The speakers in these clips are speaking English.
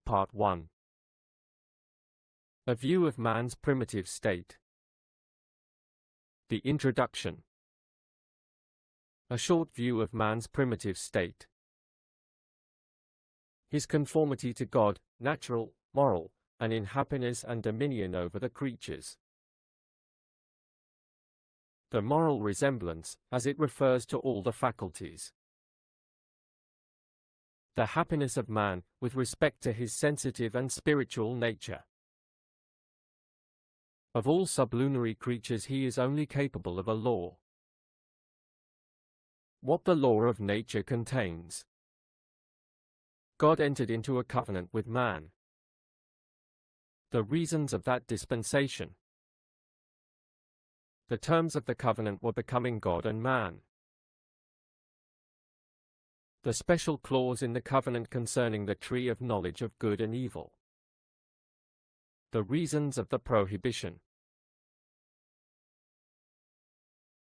Part 1. A view of man's primitive state. The introduction. A short view of man's primitive state. His conformity to God, natural, moral, and in happiness and dominion over the creatures. The moral resemblance, as it refers to all the faculties. The happiness of man, with respect to his sensitive and spiritual nature. Of all sublunary creatures he is only capable of a law. What the law of nature contains. God entered into a covenant with man. The reasons of that dispensation. The terms of the covenant were becoming God and man. The special clause in the covenant concerning the tree of knowledge of good and evil. The reasons of the prohibition.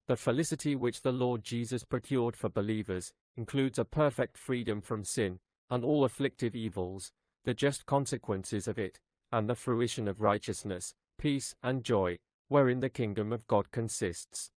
The felicity which the Lord Jesus procured for believers includes a perfect freedom from sin and all afflictive evils, the just consequences of it, and the fruition of righteousness, peace, and joy, wherein the kingdom of God consists.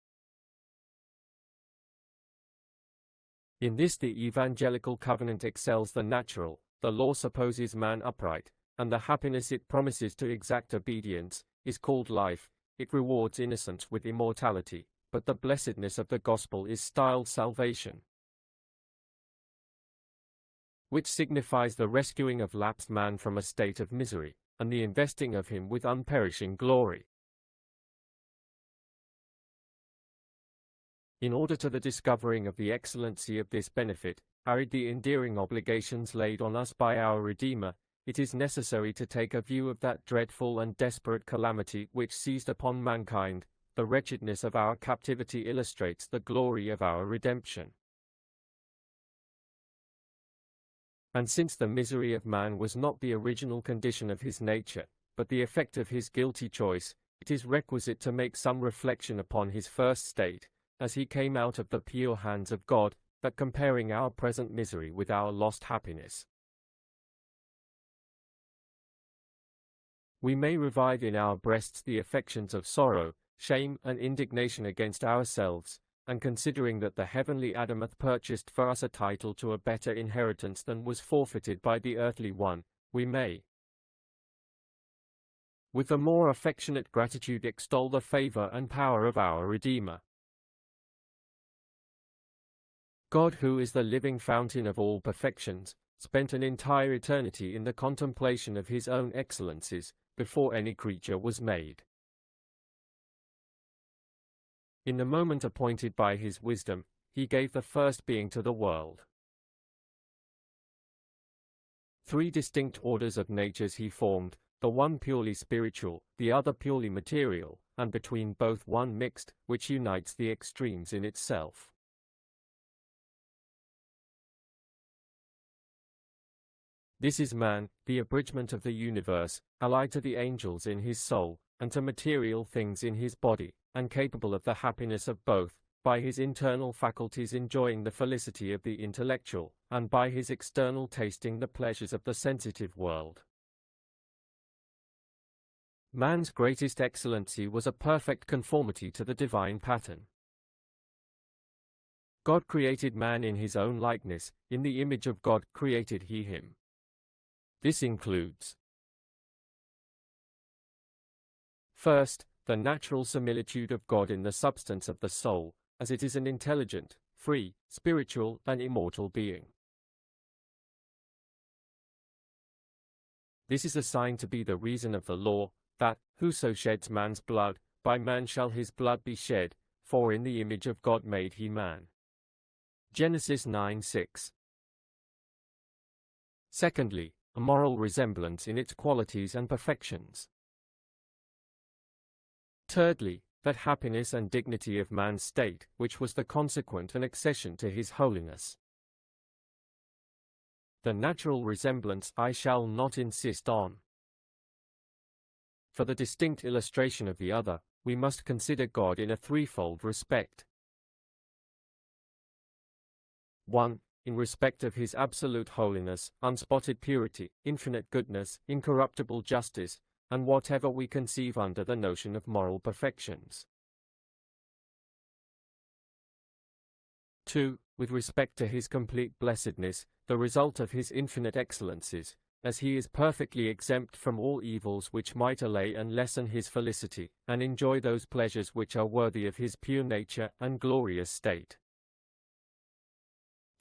In this the evangelical covenant excels the natural. The law supposes man upright, and the happiness it promises to exact obedience is called life. It rewards innocence with immortality, but the blessedness of the gospel is styled salvation, which signifies the rescuing of lapsed man from a state of misery, and the investing of him with unperishing glory. In order to the discovering of the excellency of this benefit, arid the endearing obligations laid on us by our Redeemer, it is necessary to take a view of that dreadful and desperate calamity which seized upon mankind. The wretchedness of our captivity illustrates the glory of our redemption. And since the misery of man was not the original condition of his nature, but the effect of his guilty choice, it is requisite to make some reflection upon his first state, as he came out of the pure hands of God, that comparing our present misery with our lost happiness, we may revive in our breasts the affections of sorrow, shame, and indignation against ourselves, and considering that the heavenly Adam hath purchased for us a title to a better inheritance than was forfeited by the earthly one, we may, with the more affectionate gratitude, extol the favor and power of our Redeemer. God, who is the living fountain of all perfections, spent an entire eternity in the contemplation of his own excellencies, before any creature was made. In the moment appointed by his wisdom, he gave the first being to the world. 3 distinct orders of natures he formed, the one purely spiritual, the other purely material, and between both one mixed, which unites the extremes in itself. This is man, the abridgment of the universe, allied to the angels in his soul, and to material things in his body, and capable of the happiness of both, by his internal faculties enjoying the felicity of the intellectual, and by his external tasting the pleasures of the sensitive world. Man's greatest excellency was a perfect conformity to the divine pattern. God created man in his own likeness, in the image of God created he him. This includes: first, the natural similitude of God in the substance of the soul, as it is an intelligent, free, spiritual, and immortal being. This is assigned to be the reason of the law, that, whoso sheds man's blood, by man shall his blood be shed, for in the image of God made he man. Genesis 9:6. Secondly, a moral resemblance in its qualities and perfections. Thirdly, that happiness and dignity of man's state, which was the consequent and accession to his holiness. The natural resemblance I shall not insist on. For the distinct illustration of the other, we must consider God in a threefold respect. 1. in respect of his absolute holiness, unspotted purity, infinite goodness, incorruptible justice, and whatever we conceive under the notion of moral perfections. 2. With respect to his complete blessedness, the result of his infinite excellencies, as he is perfectly exempt from all evils which might allay and lessen his felicity, and enjoy those pleasures which are worthy of his pure nature and glorious state.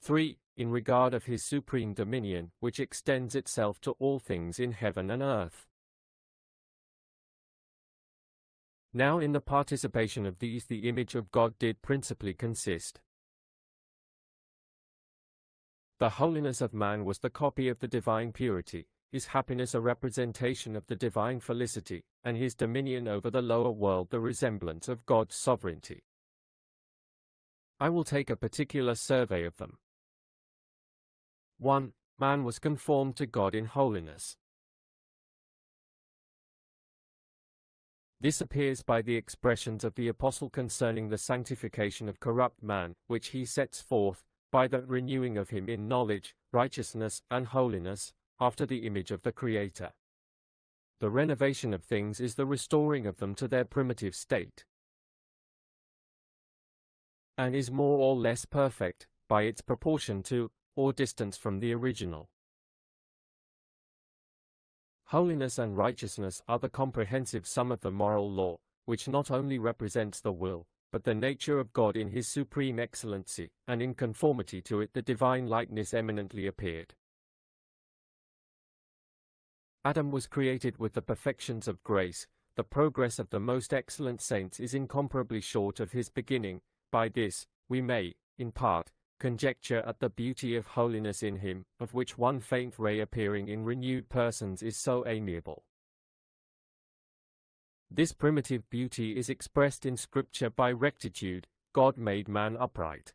3. In regard of his supreme dominion, which extends itself to all things in heaven and earth. Now in the participation of these the image of God did principally consist. The holiness of man was the copy of the divine purity, his happiness a representation of the divine felicity, and his dominion over the lower world the resemblance of God's sovereignty. I will take a particular survey of them. 1. Man was conformed to God in holiness. This appears by the expressions of the Apostle concerning the sanctification of corrupt man, which he sets forth, by the renewing of him in knowledge, righteousness, and holiness, after the image of the Creator. The renovation of things is the restoring of them to their primitive state, and is more or less perfect, by its proportion to, or distance from the original. Holiness and righteousness are the comprehensive sum of the moral law, which not only represents the will, but the nature of God in his supreme excellency, and in conformity to it the divine likeness eminently appeared. Adam was created with the perfections of grace. The progress of the most excellent saints is incomparably short of his beginning. By this, we may, in part, conjecture at the beauty of holiness in him, of which one faint ray appearing in renewed persons is so amiable. This primitive beauty is expressed in Scripture by rectitude. God made man upright.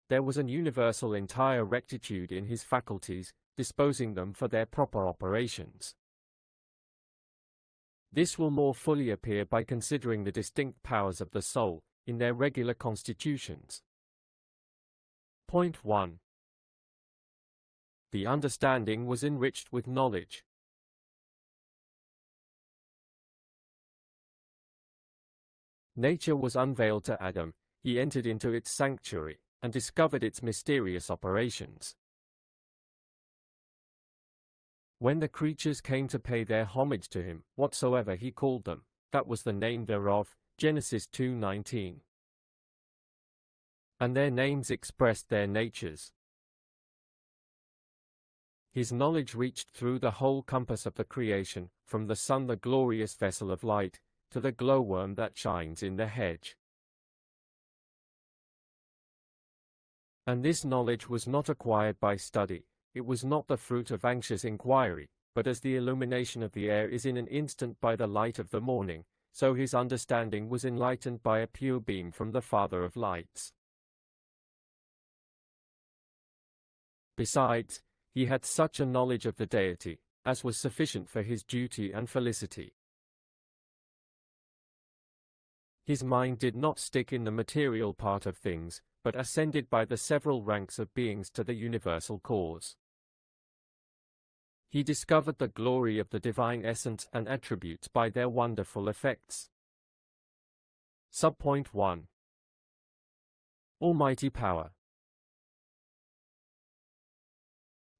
There was an universal entire rectitude in his faculties, disposing them for their proper operations. This will more fully appear by considering the distinct powers of the soul, in their regular constitutions. Point 1. The understanding was enriched with knowledge. Nature was unveiled to Adam. He entered into its sanctuary, and discovered its mysterious operations. When the creatures came to pay their homage to him, whatsoever he called them, that was the name thereof. Genesis 2:19. And their names expressed their natures. His knowledge reached through the whole compass of the creation, from the sun the glorious vessel of light, to the glowworm that shines in the hedge. And this knowledge was not acquired by study, it was not the fruit of anxious inquiry, but as the illumination of the air is in an instant by the light of the morning, so his understanding was enlightened by a pure beam from the Father of lights. Besides, he had such a knowledge of the deity, as was sufficient for his duty and felicity. His mind did not stick in the material part of things, but ascended by the several ranks of beings to the universal cause. He discovered the glory of the divine essence and attributes by their wonderful effects. Subpoint 1. Almighty power.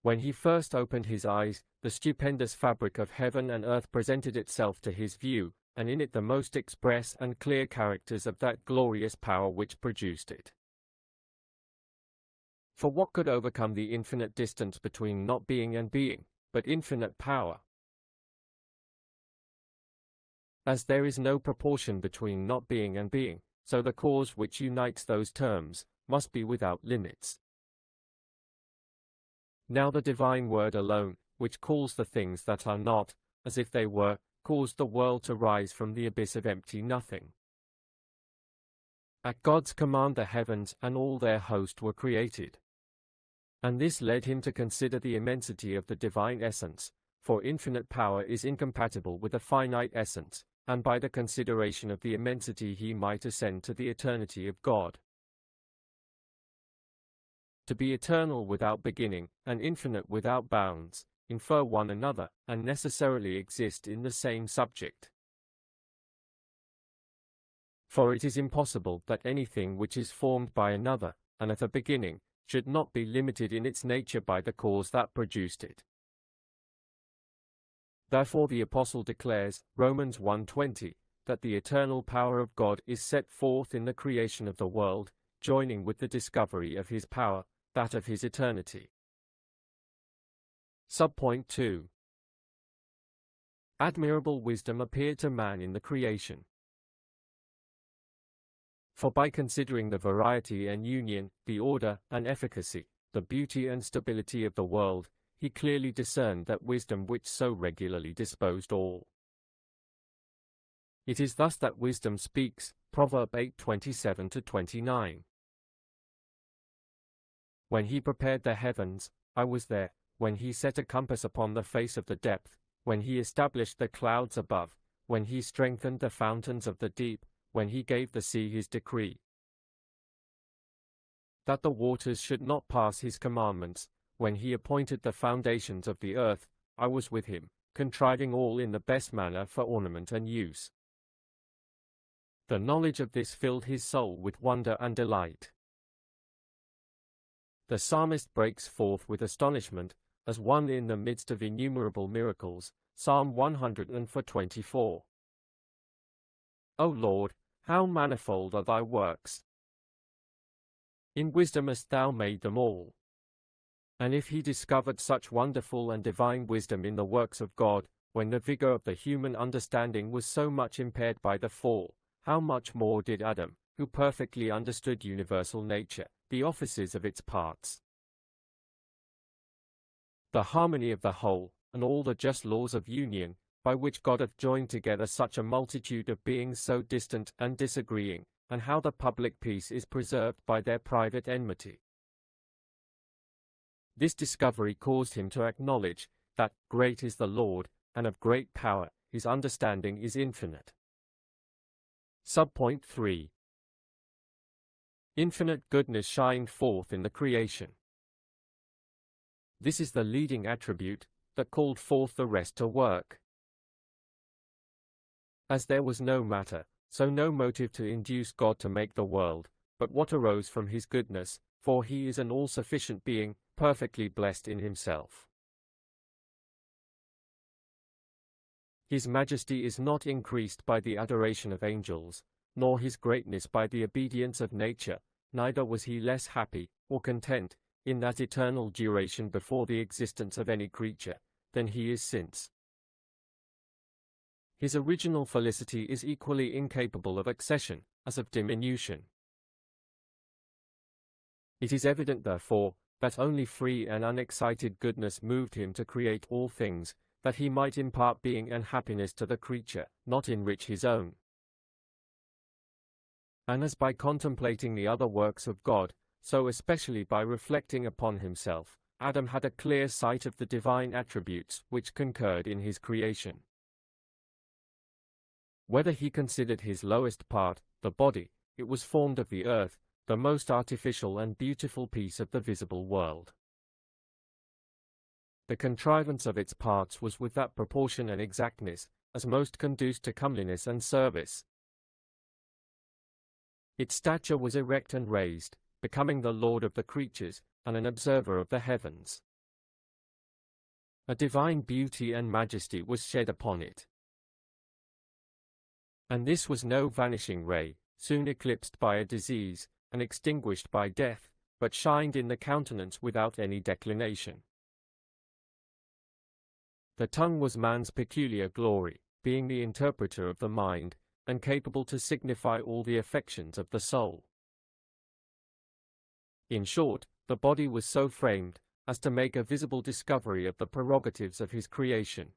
When he first opened his eyes, the stupendous fabric of heaven and earth presented itself to his view, and in it the most express and clear characters of that glorious power which produced it. For what could overcome the infinite distance between not being and being, but infinite power? As there is no proportion between not being and being, so the cause which unites those terms must be without limits. Now the divine word alone, which calls the things that are not, as if they were, caused the world to rise from the abyss of empty nothing. At God's command the heavens and all their host were created. And this led him to consider the immensity of the divine essence, for infinite power is incompatible with a finite essence, and by the consideration of the immensity he might ascend to the eternity of God. To be eternal without beginning, and infinite without bounds, infer one another, and necessarily exist in the same subject. For it is impossible that anything which is formed by another, and at a beginning, should not be limited in its nature by the cause that produced it. Therefore the Apostle declares, Romans 1:20, that the eternal power of God is set forth in the creation of the world, joining with the discovery of his power, that of his eternity. Subpoint 2. Admirable wisdom appeared to man in the creation. For by considering the variety and union, the order and efficacy, the beauty and stability of the world, he clearly discerned that wisdom which so regularly disposed all. It is thus that wisdom speaks, Proverb 8:27-29. When he prepared the heavens, I was there, when he set a compass upon the face of the depth, when he established the clouds above, when he strengthened the fountains of the deep, when he gave the sea his decree, that the waters should not pass his commandments, when he appointed the foundations of the earth, I was with him, contriving all in the best manner for ornament and use. The knowledge of this filled his soul with wonder and delight. The psalmist breaks forth with astonishment, as one in the midst of innumerable miracles, Psalm 104:24. O Lord, how manifold are thy works! In wisdom hast thou made them all. And if he discovered such wonderful and divine wisdom in the works of God, when the vigor of the human understanding was so much impaired by the fall, how much more did Adam, who perfectly understood universal nature, the offices of its parts, the harmony of the whole, and all the just laws of union, by which God hath joined together such a multitude of beings so distant and disagreeing, and how the public peace is preserved by their private enmity. This discovery caused him to acknowledge that great is the Lord, and of great power, his understanding is infinite. Subpoint 3. Infinite goodness shined forth in the creation. This is the leading attribute that called forth the rest to work. As there was no matter, so no motive to induce God to make the world, but what arose from his goodness, for he is an all-sufficient being, perfectly blessed in himself. His majesty is not increased by the adoration of angels, nor his greatness by the obedience of nature, neither was he less happy, or content, in that eternal duration before the existence of any creature, than he is since. His original felicity is equally incapable of accession, as of diminution. It is evident, therefore, that only free and unexcited goodness moved him to create all things, that he might impart being and happiness to the creature, not enrich his own. And as by contemplating the other works of God, so especially by reflecting upon himself, Adam had a clear sight of the divine attributes which concurred in his creation. Whether he considered his lowest part, the body, it was formed of the earth, the most artificial and beautiful piece of the visible world. The contrivance of its parts was with that proportion and exactness, as most conduced to comeliness and service. Its stature was erect and raised, becoming the Lord of the creatures, and an observer of the heavens. A divine beauty and majesty was shed upon it. And this was no vanishing ray, soon eclipsed by a disease, and extinguished by death, but shined in the countenance without any declination. The tongue was man's peculiar glory, being the interpreter of the mind, and capable to signify all the affections of the soul. In short, the body was so framed, as to make a visible discovery of the prerogatives of his creation.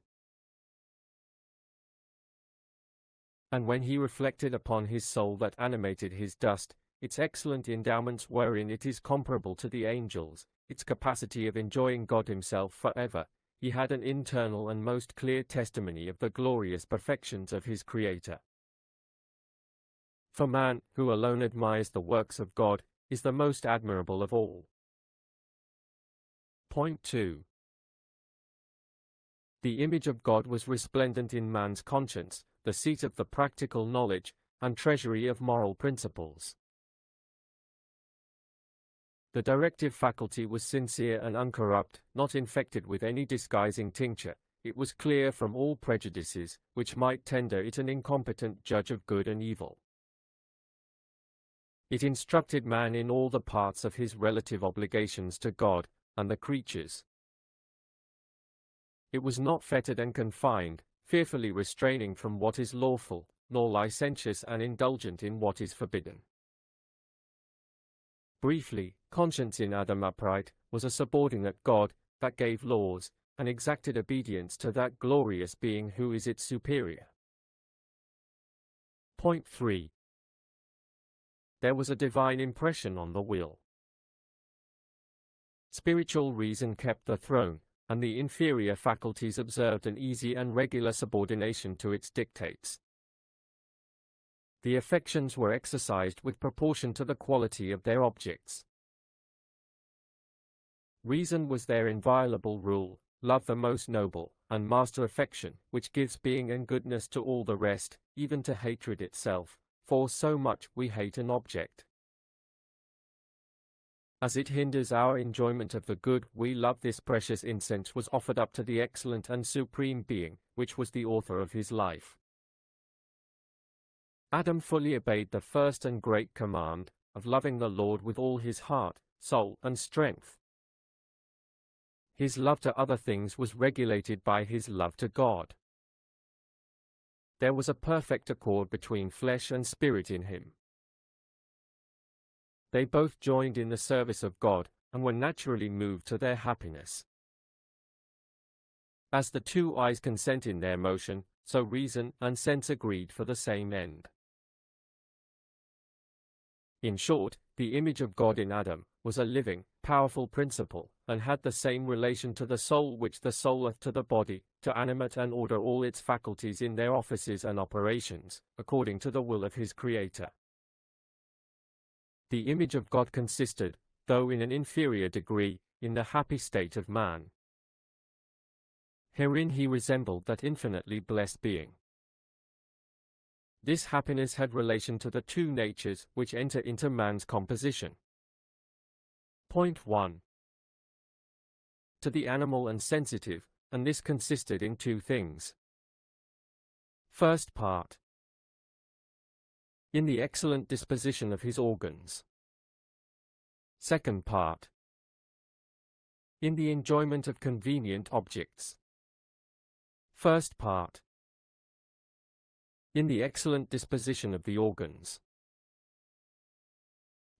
And when he reflected upon his soul that animated his dust, its excellent endowments wherein it is comparable to the angels, its capacity of enjoying God himself forever, he had an internal and most clear testimony of the glorious perfections of his Creator. For man, who alone admires the works of God, is the most admirable of all. Point 2. The image of God was resplendent in man's conscience, the seat of the practical knowledge, and treasury of moral principles. The directive faculty was sincere and uncorrupt, not infected with any disguising tincture. It was clear from all prejudices, which might tender it an incompetent judge of good and evil. It instructed man in all the parts of his relative obligations to God and the creatures. It was not fettered and confined, fearfully restraining from what is lawful, nor licentious and indulgent in what is forbidden. Briefly, conscience in Adam upright was a subordinate God that gave laws and exacted obedience to that glorious being who is its superior. Point 3. There was a divine impression on the will. Spiritual reason kept the throne, and the inferior faculties observed an easy and regular subordination to its dictates. The affections were exercised with proportion to the quality of their objects. Reason was their inviolable rule, love the most noble, and master affection, which gives being and goodness to all the rest, even to hatred itself, for so much we hate an object. As it hinders our enjoyment of the good we love, this precious incense was offered up to the excellent and supreme being, which was the author of his life. Adam fully obeyed the first and great command, of loving the Lord with all his heart, soul, and strength. His love to other things was regulated by his love to God. There was a perfect accord between flesh and spirit in him. They both joined in the service of God, and were naturally moved to their happiness. As the two eyes consent in their motion, so reason and sense agreed for the same end. In short, the image of God in Adam was a living, powerful principle, and had the same relation to the soul which the soul hath to the body, to animate and order all its faculties in their offices and operations, according to the will of his Creator. The image of God consisted, though in an inferior degree, in the happy state of man. Herein he resembled that infinitely blessed being. This happiness had relation to the two natures which enter into man's composition. Point 1. To the animal and sensitive, and this consisted in two things. First part. In the excellent disposition of his organs. Second part. In the enjoyment of convenient objects. First part. In the excellent disposition of the organs.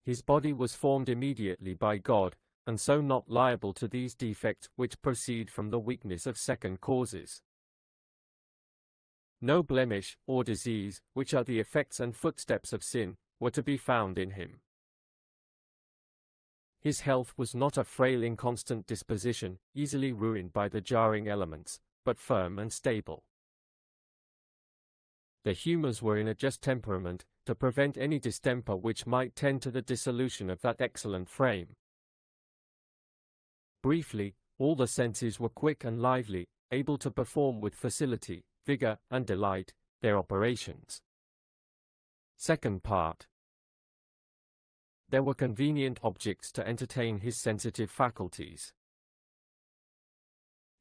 His body was formed immediately by God, and so not liable to these defects which proceed from the weakness of second causes. No blemish or disease, which are the effects and footsteps of sin, were to be found in him. His health was not a frail inconstant disposition, easily ruined by the jarring elements, but firm and stable. The humours were in a just temperament, to prevent any distemper which might tend to the dissolution of that excellent frame. Briefly, all the senses were quick and lively, able to perform with facility, vigour, and delight, their operations. Second part. There were convenient objects to entertain his sensitive faculties.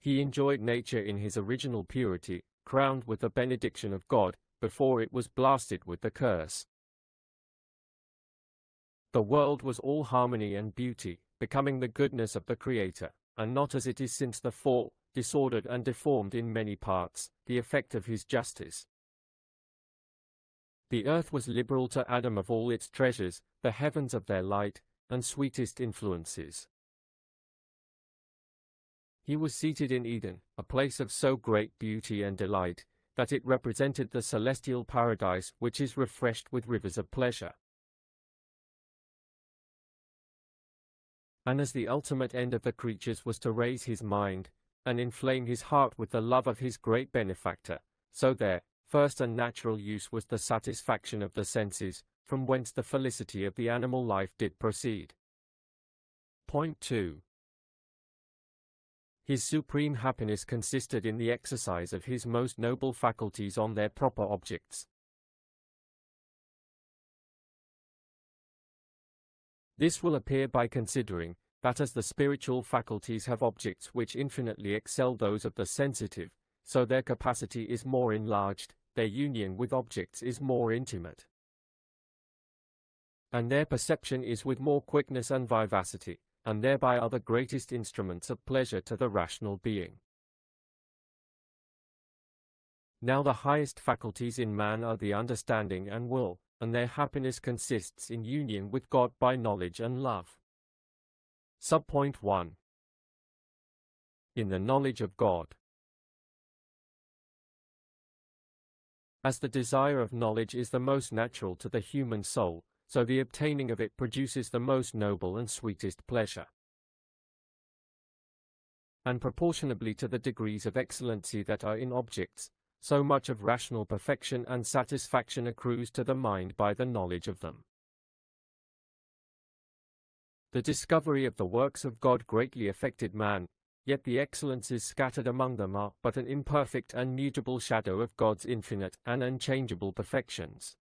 He enjoyed nature in his original purity, crowned with the benediction of God, before it was blasted with the curse. The world was all harmony and beauty, becoming the goodness of the Creator, and not as it is since the fall, disordered and deformed in many parts, the effect of his justice. The earth was liberal to Adam of all its treasures, the heavens of their light, and sweetest influences. He was seated in Eden, a place of so great beauty and delight, that it represented the celestial paradise which is refreshed with rivers of pleasure. And as the ultimate end of the creatures was to raise his mind, and inflame his heart with the love of his great benefactor, so their first and natural use was the satisfaction of the senses, from whence the felicity of the animal life did proceed. Point 2. His supreme happiness consisted in the exercise of his most noble faculties on their proper objects. This will appear by considering that as the spiritual faculties have objects which infinitely excel those of the sensitive, so their capacity is more enlarged, their union with objects is more intimate, and their perception is with more quickness and vivacity, and thereby are the greatest instruments of pleasure to the rational being. Now the highest faculties in man are the understanding and will, and their happiness consists in union with God by knowledge and love. Subpoint 1. In the knowledge of God. As the desire of knowledge is the most natural to the human soul, so the obtaining of it produces the most noble and sweetest pleasure. And proportionably to the degrees of excellency that are in objects, so much of rational perfection and satisfaction accrues to the mind by the knowledge of them. The discovery of the works of God greatly affected man, yet the excellences scattered among them are but an imperfect and mutable shadow of God's infinite and unchangeable perfections.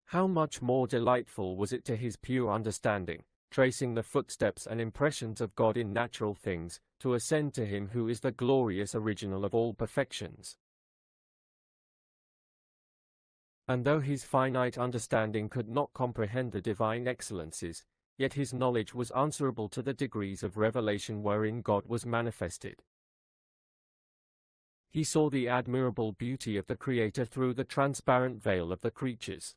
How much more delightful was it to his pure understanding, tracing the footsteps and impressions of God in natural things, to ascend to him who is the glorious original of all perfections. And though his finite understanding could not comprehend the divine excellencies, yet his knowledge was answerable to the degrees of revelation wherein God was manifested. He saw the admirable beauty of the Creator through the transparent veil of the creatures.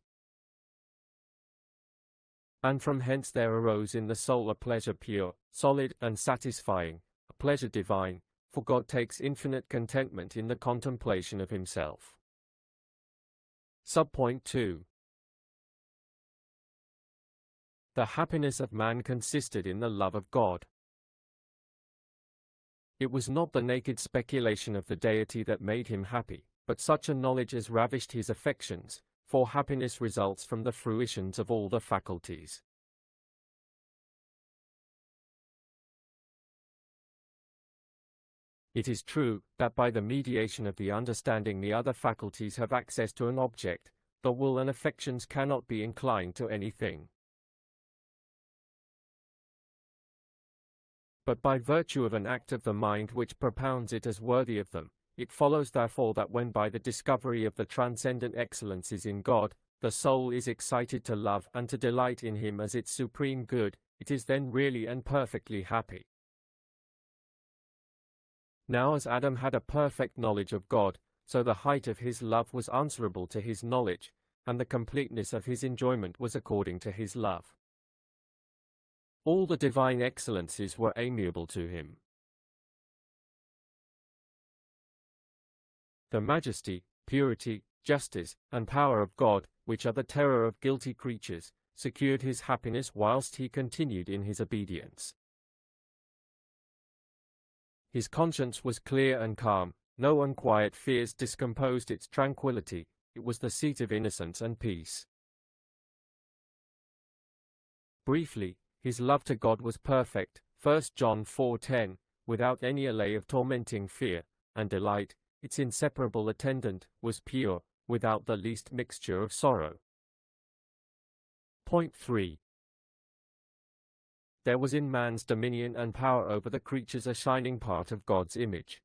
And from hence there arose in the soul a pleasure pure, solid, and satisfying, a pleasure divine, for God takes infinite contentment in the contemplation of himself. Subpoint 2. The happiness of man consisted in the love of God. It was not the naked speculation of the deity that made him happy, but such a knowledge as ravished his affections, for happiness results from the fruitions of all the faculties. It is true that by the mediation of the understanding the other faculties have access to an object, the will and affections cannot be inclined to anything. But by virtue of an act of the mind which propounds it as worthy of them, it follows therefore that when by the discovery of the transcendent excellencies in God, the soul is excited to love and to delight in him as its supreme good, it is then really and perfectly happy. Now as Adam had a perfect knowledge of God, so the height of his love was answerable to his knowledge, and the completeness of his enjoyment was according to his love. All the divine excellencies were amiable to him. The majesty, purity, justice, and power of God, which are the terror of guilty creatures, secured his happiness whilst he continued in his obedience. His conscience was clear and calm, no unquiet fears discomposed its tranquility, it was the seat of innocence and peace. Briefly, his love to God was perfect, 1 John 4:10, without any allay of tormenting fear, and delight, its inseparable attendant, was pure, without the least mixture of sorrow. Point 3. There was in man's dominion and power over the creatures a shining part of God's image.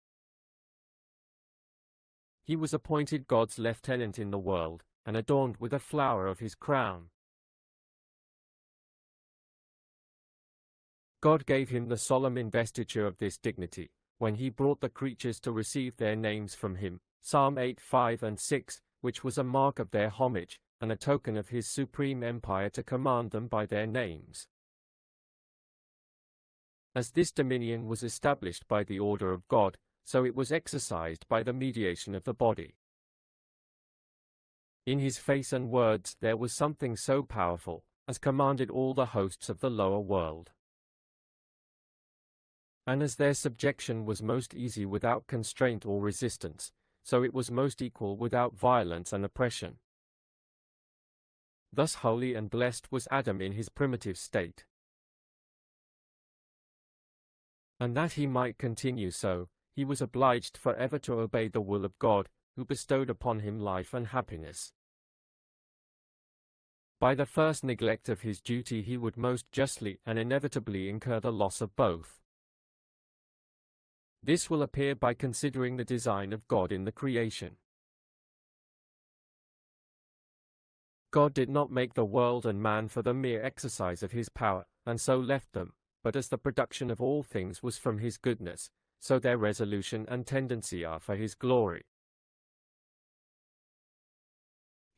He was appointed God's lieutenant in the world, and adorned with a flower of his crown. God gave him the solemn investiture of this dignity, when he brought the creatures to receive their names from him, Psalm 8:5 and 6, which was a mark of their homage, and a token of his supreme empire to command them by their names. As this dominion was established by the order of God, so it was exercised by the mediation of the body. In his face and words there was something so powerful, as commanded all the hosts of the lower world. And as their subjection was most easy without constraint or resistance, so it was most equal without violence and oppression. Thus holy and blessed was Adam in his primitive state. And that he might continue so, he was obliged forever to obey the will of God, who bestowed upon him life and happiness. By the first neglect of his duty he would most justly and inevitably incur the loss of both. This will appear by considering the design of God in the creation. God did not make the world and man for the mere exercise of his power, and so left them, but as the production of all things was from his goodness, so their resolution and tendency are for his glory.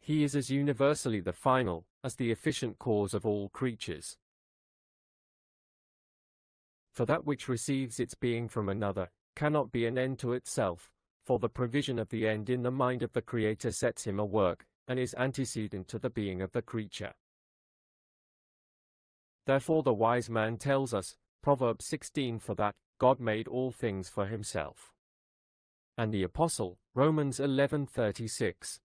He is as universally the final, as the efficient cause of all creatures. For that which receives its being from another, cannot be an end to itself, for the provision of the end in the mind of the Creator sets him a work, and is antecedent to the being of the creature. Therefore the wise man tells us, Proverbs 16, for that God made all things for himself. And the Apostle, Romans 11:36.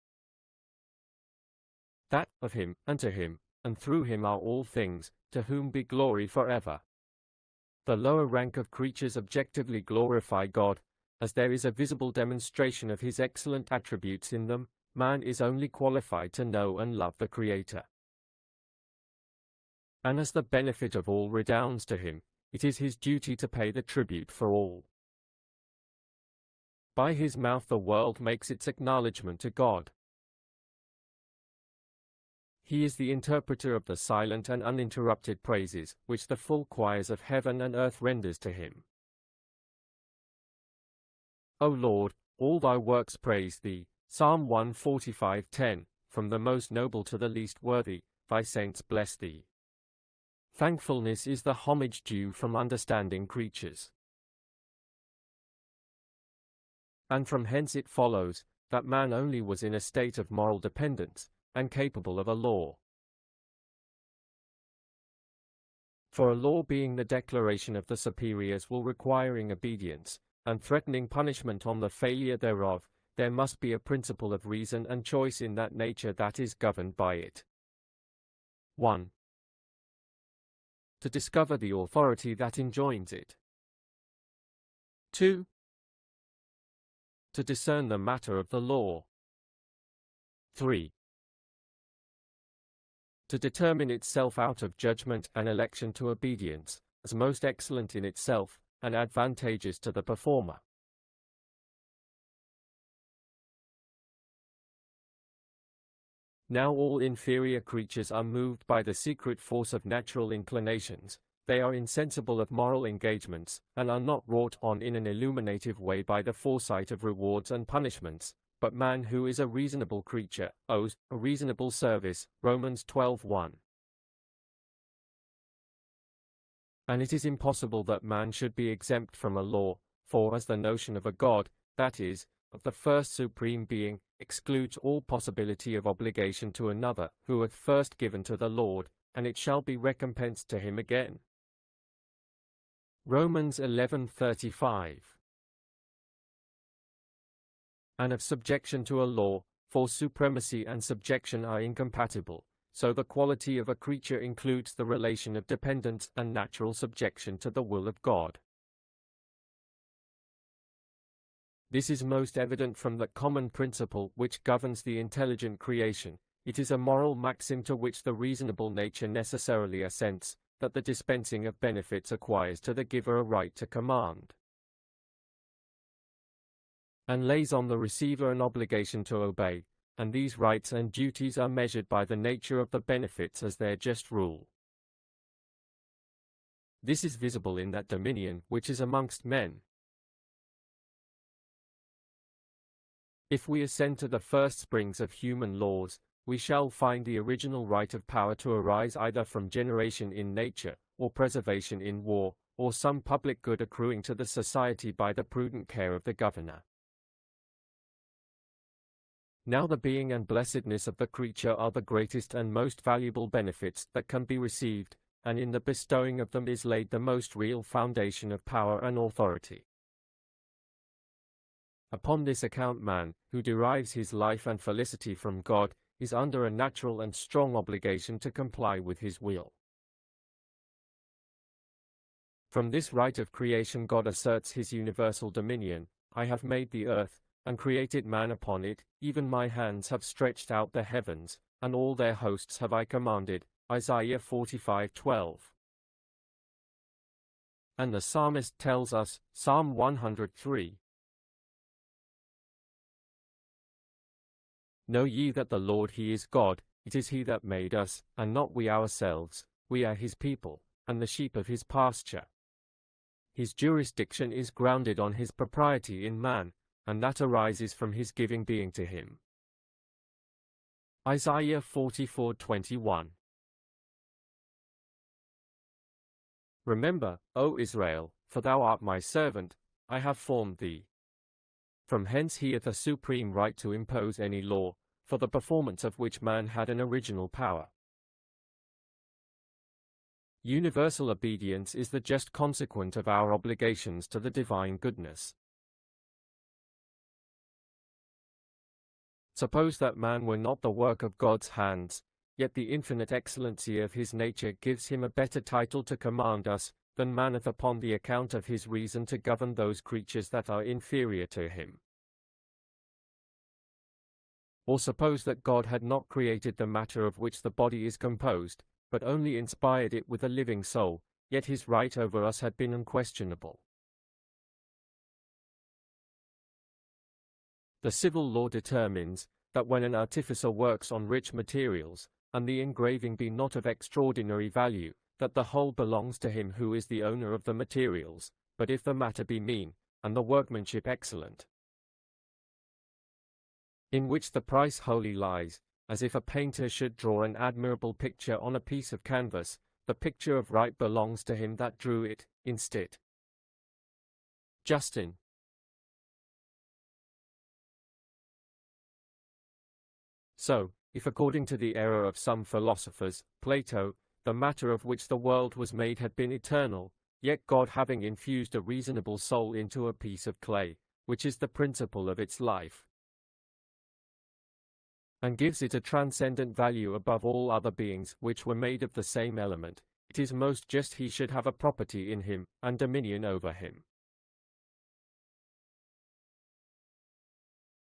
That, of him, and to him, and through him are all things, to whom be glory forever. The lower rank of creatures objectively glorify God, as there is a visible demonstration of his excellent attributes in them. Man is only qualified to know and love the Creator. And as the benefit of all redounds to him, it is his duty to pay the tribute for all. By his mouth the world makes its acknowledgment to God. He is the interpreter of the silent and uninterrupted praises, which the full choirs of heaven and earth renders to him. O Lord, all thy works praise thee. Psalm 145:10, from the most noble to the least worthy, thy saints bless thee. Thankfulness is the homage due from understanding creatures. And from hence it follows, that man only was in a state of moral dependence, and capable of a law. For a law being the declaration of the superior's will requiring obedience, and threatening punishment on the failure thereof, there must be a principle of reason and choice in that nature that is governed by it. 1. To discover the authority that enjoins it. 2. To discern the matter of the law. 3. To determine itself out of judgment and election to obedience, as most excellent in itself, and advantageous to the performer. Now all inferior creatures are moved by the secret force of natural inclinations, they are insensible of moral engagements, and are not wrought on in an illuminative way by the foresight of rewards and punishments, but man who is a reasonable creature, owes a reasonable service, Romans 12:1. And it is impossible that man should be exempt from a law, for as the notion of a God, that is, of the first supreme being, excludes all possibility of obligation to another, who hath first given to the Lord, and it shall be recompensed to him again. Romans 11:35. And of subjection to a law, for supremacy and subjection are incompatible, so the quality of a creature includes the relation of dependence and natural subjection to the will of God. This is most evident from the common principle which governs the intelligent creation. It is a moral maxim to which the reasonable nature necessarily assents, that the dispensing of benefits acquires to the giver a right to command, and lays on the receiver an obligation to obey, and these rights and duties are measured by the nature of the benefits as their just rule. This is visible in that dominion which is amongst men. If we ascend to the first springs of human laws, we shall find the original right of power to arise either from generation in nature, or preservation in war, or some public good accruing to the society by the prudent care of the governor. Now the being and blessedness of the creature are the greatest and most valuable benefits that can be received, and in the bestowing of them is laid the most real foundation of power and authority. Upon this account man, who derives his life and felicity from God, is under a natural and strong obligation to comply with his will. From this right of creation God asserts his universal dominion. I have made the earth, and created man upon it, even my hands have stretched out the heavens, and all their hosts have I commanded. Isaiah 45:12. And the psalmist tells us, Psalm 103. Know ye that the Lord he is God, it is he that made us, and not we ourselves, we are his people, and the sheep of his pasture. His jurisdiction is grounded on his propriety in man, and that arises from his giving being to him. Isaiah 44:21. Remember, O Israel, for thou art my servant, I have formed thee. From hence he hath a supreme right to impose any law, for the performance of which man had an original power. Universal obedience is the just consequent of our obligations to the divine goodness. Suppose that man were not the work of God's hands, yet the infinite excellency of his nature gives him a better title to command us, than man hath upon the account of his reason to govern those creatures that are inferior to him. Or suppose that God had not created the matter of which the body is composed, but only inspired it with a living soul, yet his right over us had been unquestionable. The civil law determines that when an artificer works on rich materials, and the engraving be not of extraordinary value, that the whole belongs to him who is the owner of the materials, but if the matter be mean, and the workmanship excellent, in which the price wholly lies, as if a painter should draw an admirable picture on a piece of canvas, the picture of right belongs to him that drew it, instit. Justin. So, if according to the error of some philosophers, Plato, the matter of which the world was made had been eternal, yet God having infused a reasonable soul into a piece of clay, which is the principle of its life, and gives it a transcendent value above all other beings which were made of the same element, it is most just he should have a property in him, and dominion over him.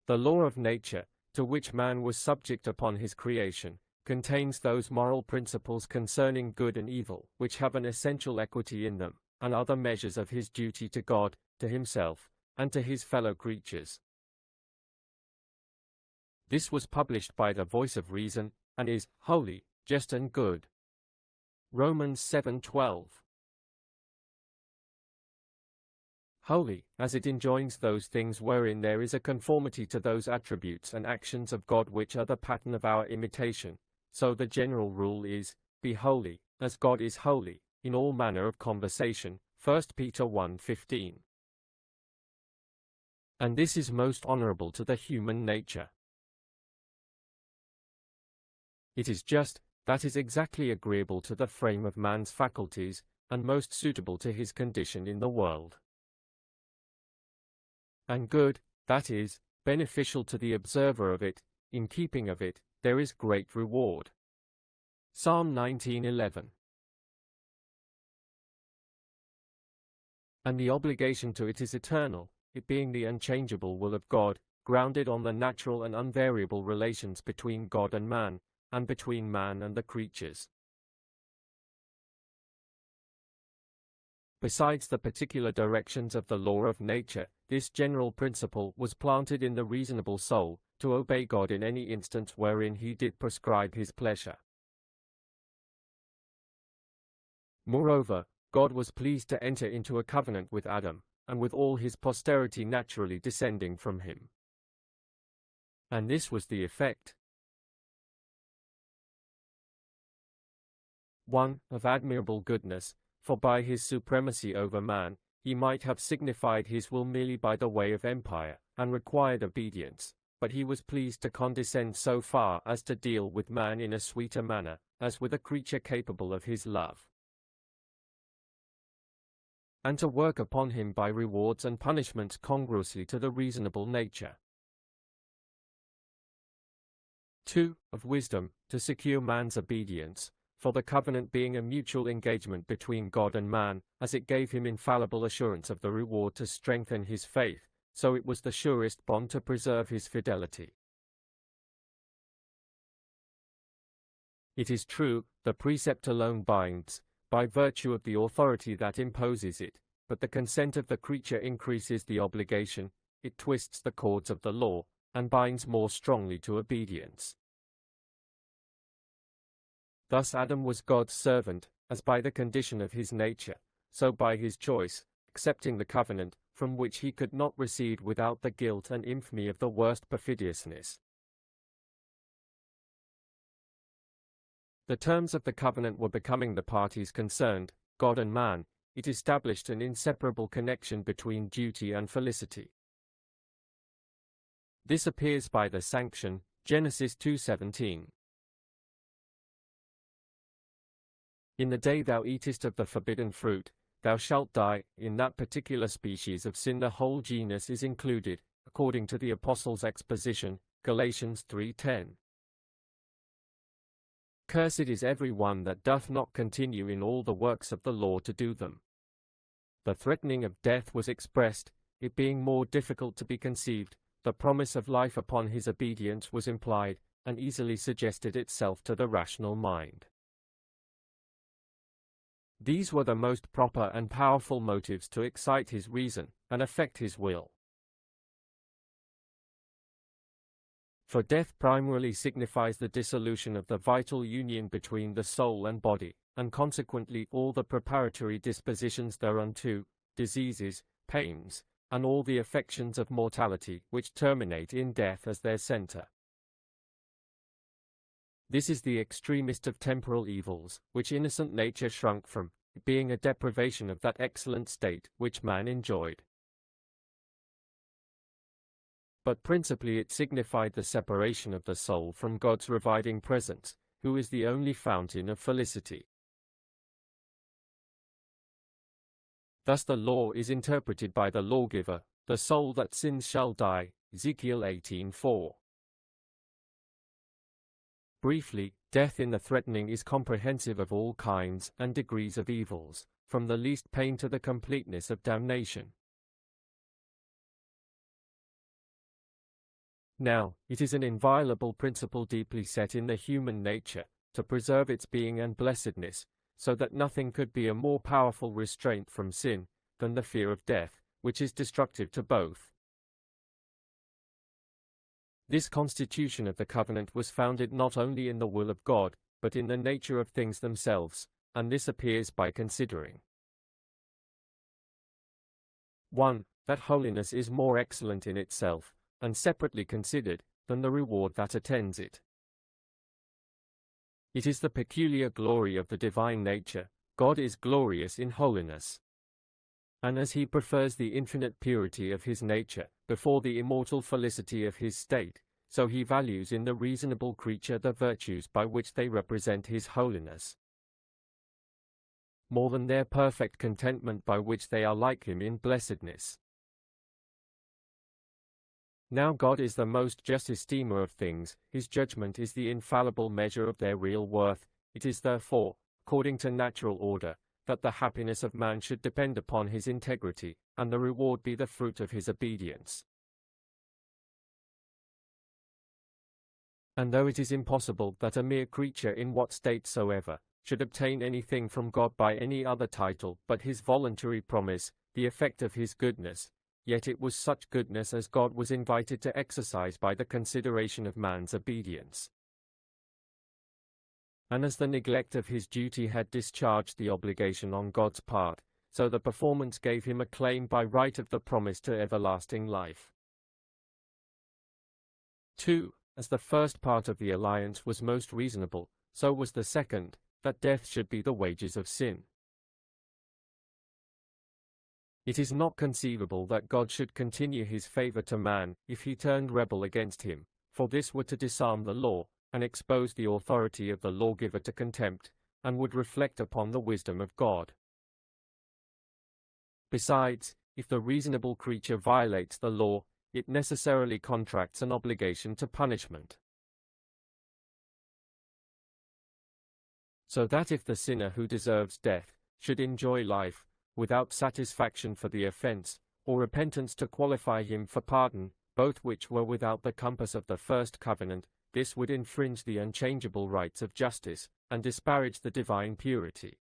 The law of nature, to which man was subject upon his creation, contains those moral principles concerning good and evil, which have an essential equity in them, and other measures of his duty to God, to himself, and to his fellow creatures. This was published by the Voice of Reason, and is holy, just and good. Romans 7:12. Holy, as it enjoins those things wherein there is a conformity to those attributes and actions of God which are the pattern of our imitation, so the general rule is, be holy, as God is holy, in all manner of conversation. 1 Peter 1:15. And this is most honorable to the human nature. It is just, that is exactly agreeable to the frame of man's faculties, and most suitable to his condition in the world. And good, that is, beneficial to the observer of it, in keeping of it, there is great reward. Psalm 19:11. And the obligation to it is eternal, it being the unchangeable will of God, grounded on the natural and unvariable relations between God and man, and between man and the creatures. Besides the particular directions of the law of nature, this general principle was planted in the reasonable soul, to obey God in any instance wherein he did prescribe his pleasure. Moreover, God was pleased to enter into a covenant with Adam, and with all his posterity naturally descending from him. And this was the effect: 1. Of admirable goodness, for by his supremacy over man, he might have signified his will merely by the way of empire, and required obedience, but he was pleased to condescend so far as to deal with man in a sweeter manner, as with a creature capable of his love, and to work upon him by rewards and punishments congruously to the reasonable nature. 2. Of wisdom, to secure man's obedience, for the covenant being a mutual engagement between God and man, as it gave him infallible assurance of the reward to strengthen his faith, so it was the surest bond to preserve his fidelity. It is true, the precept alone binds, by virtue of the authority that imposes it, but the consent of the creature increases the obligation, it twists the cords of the law, and binds more strongly to obedience. Thus Adam was God's servant, as by the condition of his nature, so by his choice, accepting the covenant, from which he could not recede without the guilt and infamy of the worst perfidiousness. The terms of the covenant were becoming the parties concerned, God and man. It established an inseparable connection between duty and felicity. This appears by the sanction, Genesis 2:17. In the day thou eatest of the forbidden fruit, thou shalt die. In that particular species of sin the whole genus is included, according to the Apostle's exposition, Galatians 3:10. Cursed is every one that doth not continue in all the works of the law to do them. The threatening of death was expressed, it being more difficult to be conceived. The promise of life upon his obedience was implied, and easily suggested itself to the rational mind. These were the most proper and powerful motives to excite his reason, and affect his will. For death primarily signifies the dissolution of the vital union between the soul and body, and consequently all the preparatory dispositions thereunto, diseases, pains, and all the affections of mortality which terminate in death as their center. This is the extremest of temporal evils, which innocent nature shrunk from, being a deprivation of that excellent state which man enjoyed. But principally it signified the separation of the soul from God's reviving presence, who is the only fountain of felicity. Thus the law is interpreted by the lawgiver, the soul that sins shall die, Ezekiel 18:4. Briefly, death in the threatening is comprehensive of all kinds and degrees of evils, from the least pain to the completeness of damnation. Now, it is an inviolable principle deeply set in the human nature, to preserve its being and blessedness, so that nothing could be a more powerful restraint from sin, than the fear of death, which is destructive to both. This constitution of the covenant was founded not only in the will of God, but in the nature of things themselves, and this appears by considering 1. That holiness is more excellent in itself, and separately considered, than the reward that attends it. It is the peculiar glory of the divine nature. God is glorious in holiness. And as he prefers the infinite purity of his nature, before the immortal felicity of his state, so he values in the reasonable creature the virtues by which they represent his holiness, more than their perfect contentment by which they are like him in blessedness. Now God is the most just esteemer of things, his judgment is the infallible measure of their real worth. It is therefore, according to natural order, that the happiness of man should depend upon his integrity, and the reward be the fruit of his obedience. And though it is impossible that a mere creature in what state soever, should obtain anything from God by any other title but his voluntary promise, the effect of his goodness, yet it was such goodness as God was invited to exercise by the consideration of man's obedience. And as the neglect of his duty had discharged the obligation on God's part, so the performance gave him a claim by right of the promise to everlasting life. 2. As the first part of the alliance was most reasonable, so was the second, that death should be the wages of sin. It is not conceivable that God should continue his favor to man if he turned rebel against him, for this were to disarm the law, and expose the authority of the lawgiver to contempt, and would reflect upon the wisdom of God. Besides, if the reasonable creature violates the law, it necessarily contracts an obligation to punishment. So that if the sinner who deserves death should enjoy life, without satisfaction for the offense, or repentance to qualify him for pardon, both which were without the compass of the first covenant, this would infringe the unchangeable rights of justice, and disparage the divine purity.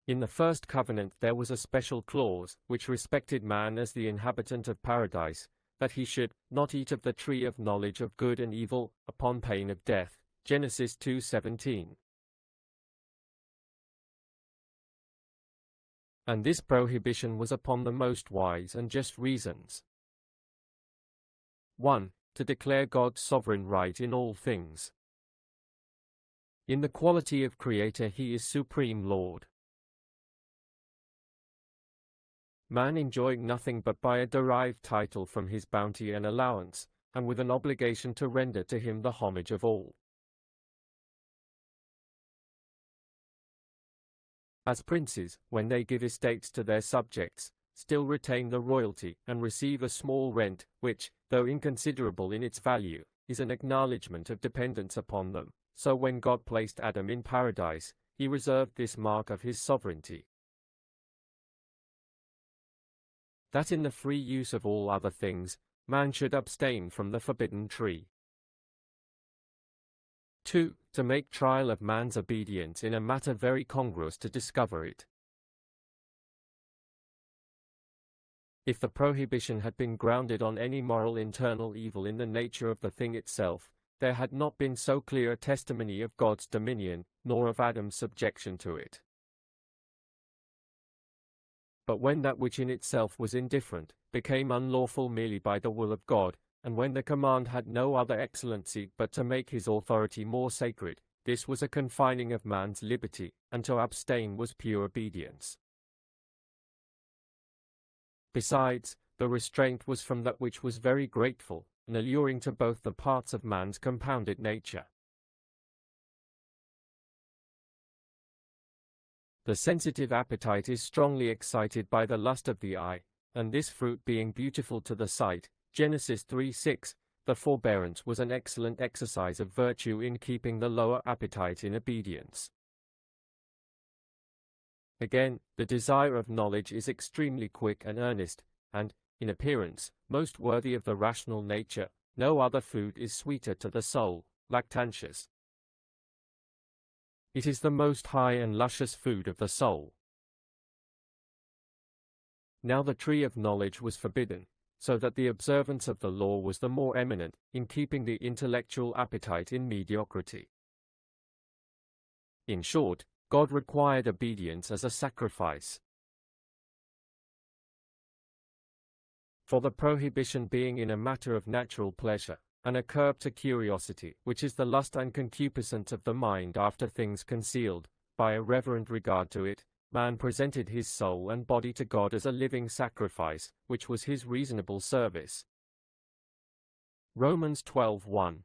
In the first covenant there was a special clause, which respected man as the inhabitant of paradise, that he should not eat of the tree of knowledge of good and evil, upon pain of death. Genesis 2:17. And this prohibition was upon the most wise and just reasons. 1. To declare God's sovereign right in all things. In the quality of Creator he is Supreme Lord. Man enjoying nothing but by a derived title from his bounty and allowance, and with an obligation to render to him the homage of all. As princes, when they give estates to their subjects, still retain the royalty and receive a small rent, which, though inconsiderable in its value, is an acknowledgment of dependence upon them. So when God placed Adam in paradise, he reserved this mark of his sovereignty, that in the free use of all other things, man should abstain from the forbidden tree. 2. To make trial of man's obedience in a matter very congruous to discover it. If the prohibition had been grounded on any moral internal evil in the nature of the thing itself, there had not been so clear a testimony of God's dominion, nor of Adam's subjection to it. But when that which in itself was indifferent, became unlawful merely by the will of God, and when the command had no other excellency but to make his authority more sacred, this was a confining of man's liberty, and to abstain was pure obedience. Besides, the restraint was from that which was very grateful, and alluring to both the parts of man's compounded nature. The sensitive appetite is strongly excited by the lust of the eye, and this fruit being beautiful to the sight, Genesis 3:6, the forbearance was an excellent exercise of virtue in keeping the lower appetite in obedience. Again, the desire of knowledge is extremely quick and earnest, and, in appearance, most worthy of the rational nature. No other food is sweeter to the soul, Lactantius. It is the most high and luscious food of the soul. Now the tree of knowledge was forbidden, so that the observance of the law was the more eminent, in keeping the intellectual appetite in mediocrity. In short, God required obedience as a sacrifice. For the prohibition being in a matter of natural pleasure, and a curb to curiosity, which is the lust and concupiscence of the mind after things concealed, by a reverent regard to it, man presented his soul and body to God as a living sacrifice, which was his reasonable service. Romans 12:1.